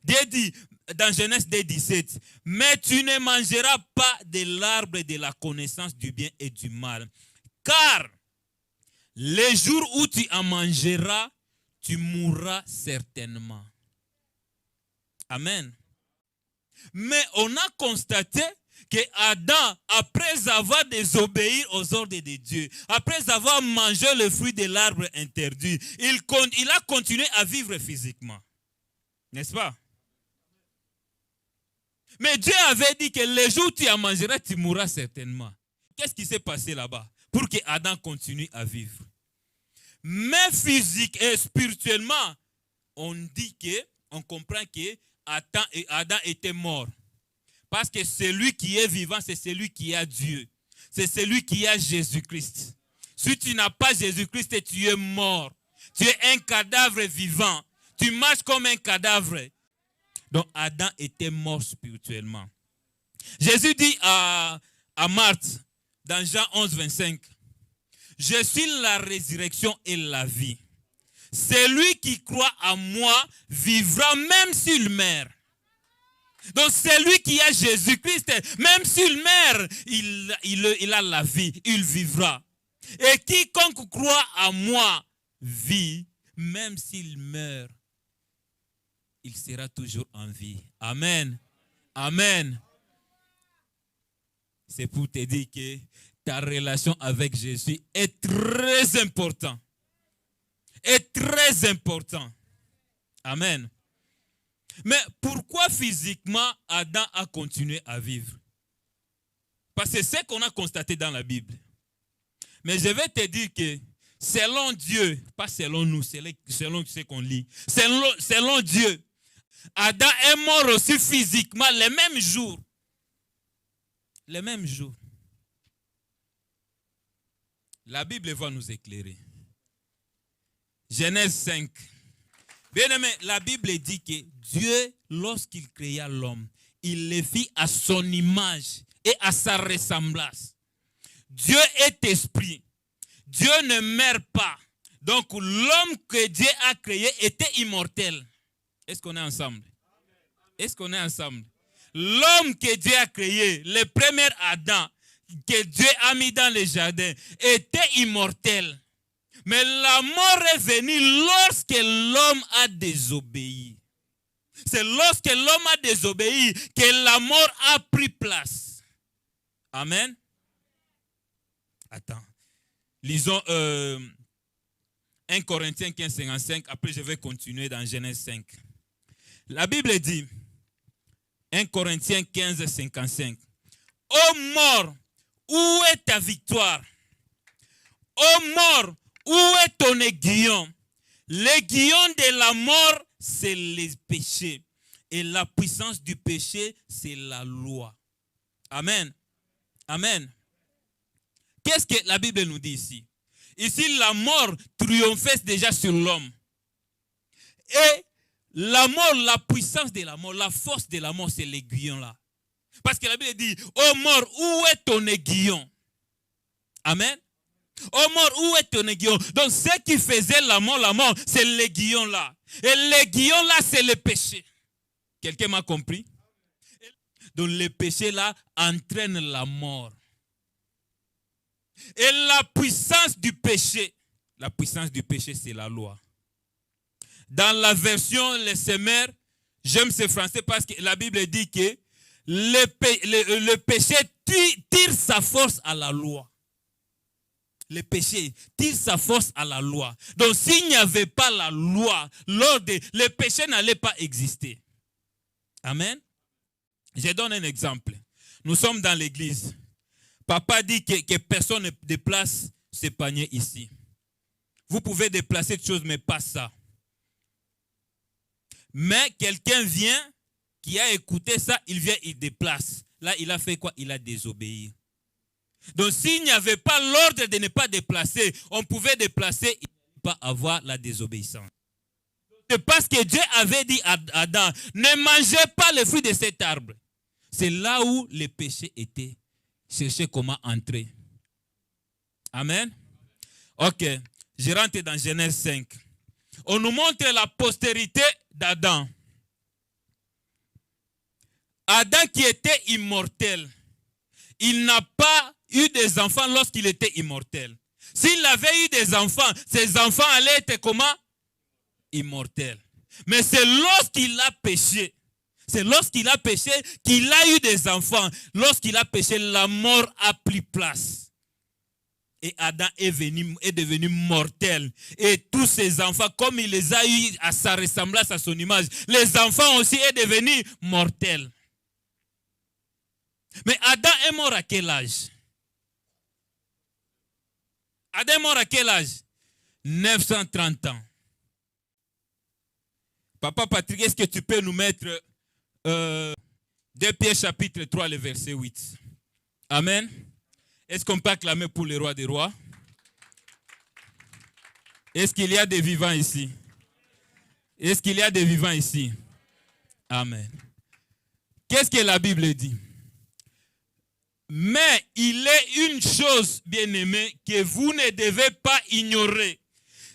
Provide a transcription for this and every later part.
Dieu dit dans Genèse 17, mais tu ne mangeras pas de l'arbre de la connaissance du bien et du mal, car les jours où tu en mangeras, tu mourras certainement. Amen. Mais on a constaté que Adam, après avoir désobéi aux ordres de Dieu, après avoir mangé le fruit de l'arbre interdit, il a continué à vivre physiquement. N'est-ce pas? Mais Dieu avait dit que les jours où tu en mangeras, tu mourras certainement. Qu'est-ce qui s'est passé là-bas pour que Adam continue à vivre? Mais physique et spirituellement, on comprend que Adam était mort. Parce que celui qui est vivant, c'est celui qui a Dieu. C'est celui qui a Jésus-Christ. Si tu n'as pas Jésus-Christ, tu es mort. Tu es un cadavre vivant. Tu marches comme un cadavre. Donc Adam était mort spirituellement. Jésus dit à Marthe, dans Jean 11, 25, « Je suis la résurrection et la vie. Celui qui croit en moi vivra même s'il meurt. » Donc celui qui a Jésus-Christ, même s'il meurt, il a la vie, il vivra. Et quiconque croit en moi vit, même s'il meurt, il sera toujours en vie. Amen. Amen. C'est pour te dire que ta relation avec Jésus est très importante. Est très important. Amen. Mais pourquoi physiquement Adam a continué à vivre? Parce que c'est ce qu'on a constaté dans la Bible. Mais je vais te dire que selon Dieu, pas selon nous, selon ce qu'on lit, selon Dieu, Adam est mort aussi physiquement les mêmes jours. Les mêmes jours. La Bible va nous éclairer. Genèse 5. Bien aimé, la Bible dit que Dieu, lorsqu'il créa l'homme, il le fit à son image et à sa ressemblance. Dieu est esprit. Dieu ne meurt pas. Donc l'homme que Dieu a créé était immortel. Est-ce qu'on est ensemble? Est-ce qu'on est ensemble? L'homme que Dieu a créé, le premier Adam, que Dieu a mis dans le jardin, était immortel. Mais la mort est venue lorsque l'homme a désobéi. C'est lorsque l'homme a désobéi que la mort a pris place. Amen. Attends. Lisons 1 Corinthiens 15, 55. Après, je vais continuer dans Genèse 5. La Bible dit, 1 Corinthiens 15, 55. Ô mort, où est ta victoire? Ô mort, où est ton aiguillon? L'aiguillon de la mort, c'est le péché. Et la puissance du péché, c'est la loi. Amen. Amen. Qu'est-ce que la Bible nous dit ici? Ici, la mort triomphait déjà sur l'homme. Et la mort, la puissance de la mort, la force de la mort, c'est l'aiguillon là. Parce que la Bible dit, ô mort, où est ton aiguillon? Amen. Ô mort, où est ton aiguillon? Donc, ce qui faisait la mort, c'est l'aiguillon là. Et l'aiguillon là, c'est le péché. Quelqu'un m'a compris? Donc, le péché là entraîne la mort. Et la puissance du péché, c'est la loi. Dans la version Les Semeurs, j'aime ce français parce que la Bible dit que le péché tire sa force à la loi. Le péché tire sa force à la loi. Donc s'il n'y avait pas la loi, le péché n'allait pas exister. Amen. Je donne un exemple. Nous sommes dans l'église. Papa dit que personne ne déplace ce panier ici. Vous pouvez déplacer des choses, mais pas ça. Mais quelqu'un vient, qui a écouté ça, il vient, il déplace. Là, il a fait quoi? Il a désobéi. Donc, s'il n'y avait pas l'ordre de ne pas déplacer, on pouvait déplacer et ne pas avoir la désobéissance. C'est parce que Dieu avait dit à Adam, ne mangez pas le fruit de cet arbre. C'est là où le péché était. Cherchez comment entrer. Amen. Ok, je rentre dans Genèse 5. On nous montre la postérité d'Adam. Adam qui était immortel, il n'a pas eu des enfants lorsqu'il était immortel. S'il avait eu des enfants, ses enfants allaient être comment? Immortels. Mais c'est lorsqu'il a péché. C'est lorsqu'il a péché qu'il a eu des enfants. Lorsqu'il a péché, la mort a pris place. Et Adam est devenu mortel. Et tous ses enfants, comme il les a eus à sa ressemblance, à son image, les enfants aussi sont devenus mortels. Mais Adam est mort à quel âge? Adam est mort à quel âge? 930 ans. Papa Patrick, est-ce que tu peux nous mettre 2 Pierre chapitre 3, le verset 8? Amen. Est-ce qu'on peut acclamer pour le roi des rois? Est-ce qu'il y a des vivants ici? Est-ce qu'il y a des vivants ici? Amen. Qu'est-ce que la Bible dit? Mais il est une chose, bien-aimés, que vous ne devez pas ignorer.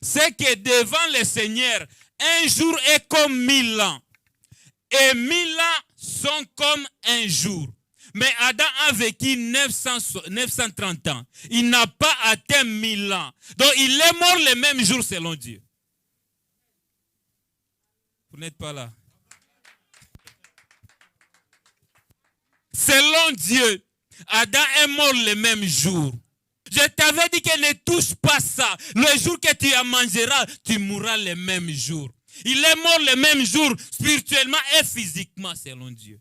C'est que devant le Seigneur, un jour est comme 1000 ans. Et 1000 ans sont comme un jour. Mais Adam a vécu 930 ans. Il n'a pas atteint 1000 ans. Donc il est mort le même jour selon Dieu. Vous n'êtes pas là. Selon Dieu, Adam est mort le même jour. Je t'avais dit que ne touche pas ça. Le jour que tu en mangeras, tu mourras le même jour. Il est mort le même jour, spirituellement et physiquement, selon Dieu.